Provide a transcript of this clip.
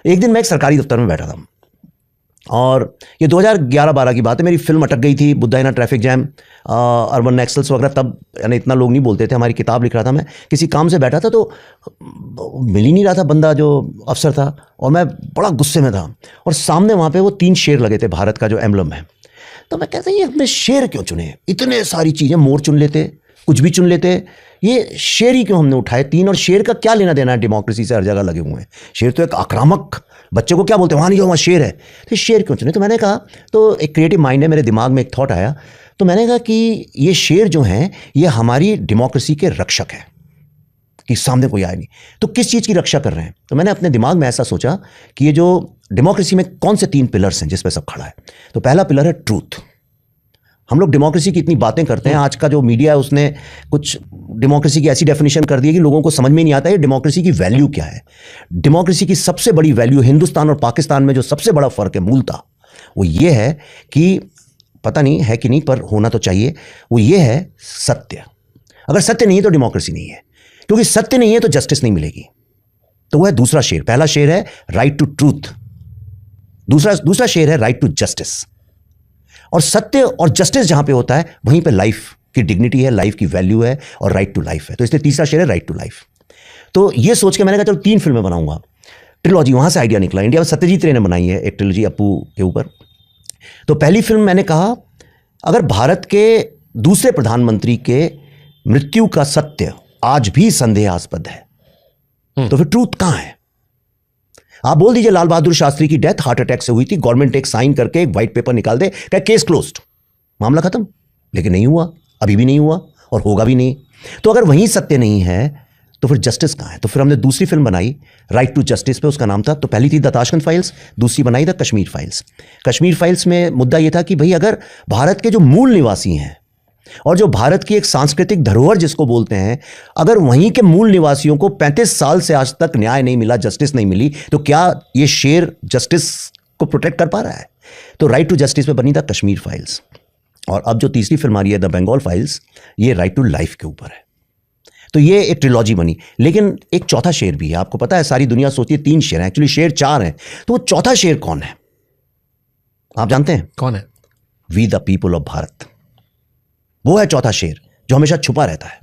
एक दिन मैं एक सरकारी दफ्तर में बैठा था और ये 2011-12 की बात है। मेरी फिल्म अटक गई थी, Buddha in a traffic jam, urban naxals वगैरह। तब यानी इतना लोग नहीं बोलते थे। हमारी किताब लिख रहा था मैं, किसी काम से बैठा था तो मिल ही नहीं रहा था बंदा जो अफसर था, और मैं बड़ा गुस्से में था। और सामने वहाँ पे वो 3 शेर लगे थे, भारत का जो एम्बलम है। तो मैं कहता ये हमने शेर क्यों चुने? इतने सारी चीज़ें, मोर चुन लेते, कुछ भी चुन लेते, ये शेर ही क्यों हमने उठाए 3? और शेर का क्या लेना देना है डेमोक्रेसी से? हर जगह लगे हुए हैं शेर, तो एक आक्रामक, बच्चे को क्या बोलते हैं, वहाँ नहीं जाओ, वहाँ शेर है, तो शेर क्यों चुने? तो मैंने कहा, तो एक क्रिएटिव माइंड है, मेरे दिमाग में एक थॉट आया। तो मैंने कहा कि ये शेर जो हैं ये हमारी डेमोक्रेसी के रक्षक हैं, कि सामने कोई आए नहीं, तो किस चीज़ की रक्षा कर रहे हैं? तो मैंने अपने दिमाग में ऐसा सोचा कि ये जो डेमोक्रेसी में कौन से 3 पिलर्स हैं जिस पे सब खड़ा है। तो पहला पिलर है ट्रूथ। हम लोग डेमोक्रेसी की इतनी बातें करते हैं, आज का जो मीडिया है उसने कुछ डेमोक्रेसी की ऐसी डेफिनेशन कर दी है कि लोगों को समझ में नहीं आता है डेमोक्रेसी की वैल्यू क्या है। डेमोक्रेसी की सबसे बड़ी वैल्यू, हिंदुस्तान और पाकिस्तान में जो सबसे बड़ा फ़र्क है मूलतः, वो ये है कि, पता नहीं है कि नहीं पर होना तो चाहिए, वो ये है सत्य। अगर सत्य नहीं है तो डेमोक्रेसी नहीं है, क्योंकि सत्य नहीं है तो जस्टिस नहीं मिलेगी। तो वह है दूसरा शेर। पहला शेर है राइट टू ट्रूथ, दूसरा शेर है राइट टू जस्टिस। और सत्य और जस्टिस जहां पे होता है वहीं पे लाइफ की डिग्निटी है, लाइफ की वैल्यू है, और राइट टू लाइफ है। तो इसलिए तीसरा शेर है राइट टू लाइफ। तो ये सोच के मैंने कहा चलो 3 फिल्में बनाऊंगा, ट्रिलॉजी। वहां से आइडिया निकला। इंडिया में सत्यजीत रे ने बनाई है एक ट्रिलॉजी अप्पू के ऊपर। तो पहली फिल्म मैंने कहा, अगर भारत के दूसरे प्रधानमंत्री के मृत्यु का सत्य आज भी संदेहास्पद है तो फिर ट्रूथ कहां है? आप बोल दीजिए लाल बहादुर शास्त्री की डेथ हार्ट अटैक से हुई थी, गवर्नमेंट एक साइन करके एक व्हाइट पेपर निकाल दे, क्या केस क्लोज्ड, मामला खत्म। लेकिन नहीं हुआ, अभी भी नहीं हुआ और होगा भी नहीं। तो अगर वहीं सत्य नहीं है तो फिर जस्टिस कहां है? तो फिर हमने दूसरी फिल्म बनाई राइट टू जस्टिस पे, उसका नाम था, तो पहली थी द ताशकंद फाइल्स, दूसरी बनाई the Kashmir files. Kashmir files में मुद्दा यह था कि भाई अगर भारत के जो मूल निवासी हैं और जो भारत की एक सांस्कृतिक धरोहर जिसको बोलते हैं, अगर वहीं के मूल निवासियों को 35 साल से आज तक न्याय नहीं मिला, जस्टिस नहीं मिली, तो क्या ये शेर जस्टिस को प्रोटेक्ट कर पा रहा है? तो राइट टू जस्टिस पे बनी था कश्मीर फाइल्स। और अब जो तीसरी फिल्म आ रही है द बंगाल फाइल्स, ये राइट टू लाइफ के ऊपर है। तो ये एक ट्रिलॉजी बनी। लेकिन एक चौथा शेर भी है। आपको पता है सारी दुनिया सोचती है 3 शेर हैं, एक्चुअली शेर 4 हैं। तो वो चौथा शेर कौन है आप जानते हैं? कौन है? We the people of Bharat. वो है चौथा शेर जो हमेशा छुपा रहता है।